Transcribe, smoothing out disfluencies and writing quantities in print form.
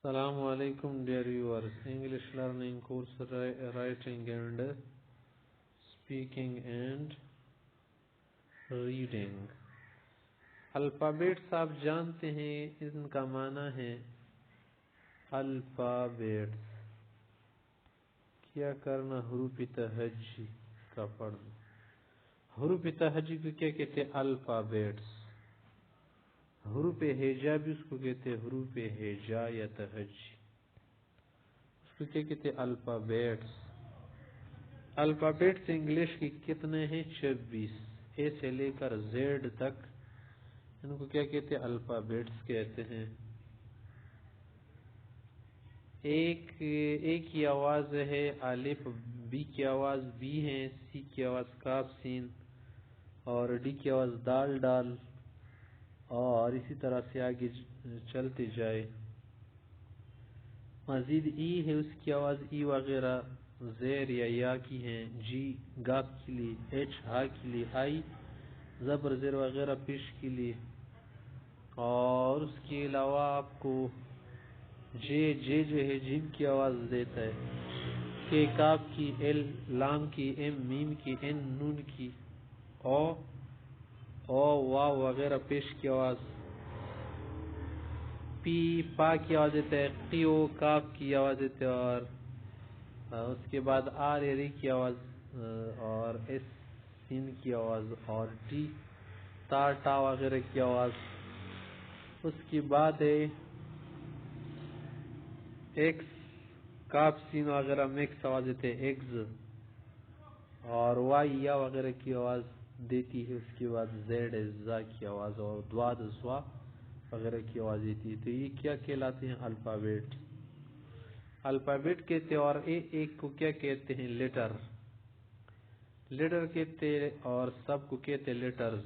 Assalamu alaikum dear viewers. English learning course writing and speaking and reading. Alphabets آپ جانتے ہیں ان کا معنی ہے الفابیٹس کیا کرنا، حروف تہجی کا پڑھنا. حروف تہجی کو کیا کہتے ہیں؟ الفابیٹس. حروف ہجا بھی اس کو کہتے ہیں حروف ہجا یا تہجی، اس کو کیا کہتے ہیں؟ الفابیٹس. الفابیٹس انگلش کی کتنے ہیں؟ 26. اے سے لے کر زیڈ تک ان کو کیا کہتے ہیں؟ الفابیٹس کہتے ہیں. ایک کی آواز ہے الف، بی کی آواز بی ہے، سی کی آواز کاف سین، اور ڈی کی آواز دال ڈال، اور اسی طرح سے آگے چلتے جائے. مزید ای ہے، اس کی آواز ای وغیرہ زیر یا کی ہیں. جی گاف کے لیے، ایچ ہا کے لیے، آئی زبر زیر وغیرہ پیش کے لیے، اور اس کے علاوہ آپ کو جے جو ہے جیم کی آواز دیتا ہے، کے کاف کی، ایل لام کی، ایم میم کی، این نون کی، او واو وغیرہ پیش کی آواز، پی پا کی آواز دیتا ہے، قیو کاف کی آواز دیتا ہے، اور اس کے بعد آر ری کی آواز، اور ایس سین کی آواز، اور ٹی تا ٹا وغیرہ کی آواز. اس کے بعد ہے ایکس کاف سین وغیرہ مکس آواز دیتے ہیں ایگز، اور وائی یا وغیرہ کی آواز دیتی ہے. اس کے بعد زیڈ زا کی آواز، اور دواد زوا وغیرہ کی آواز دیتی ہے. تو یہ کیا کہلاتے ہیں؟ الفابیٹ. الفابیٹ کہتے ہیں. اور ایک کو کیا کہتے ہیں؟ لیٹر. لیٹر کہتے ہیں، اور سب کو کہتے ہیں لیٹرز.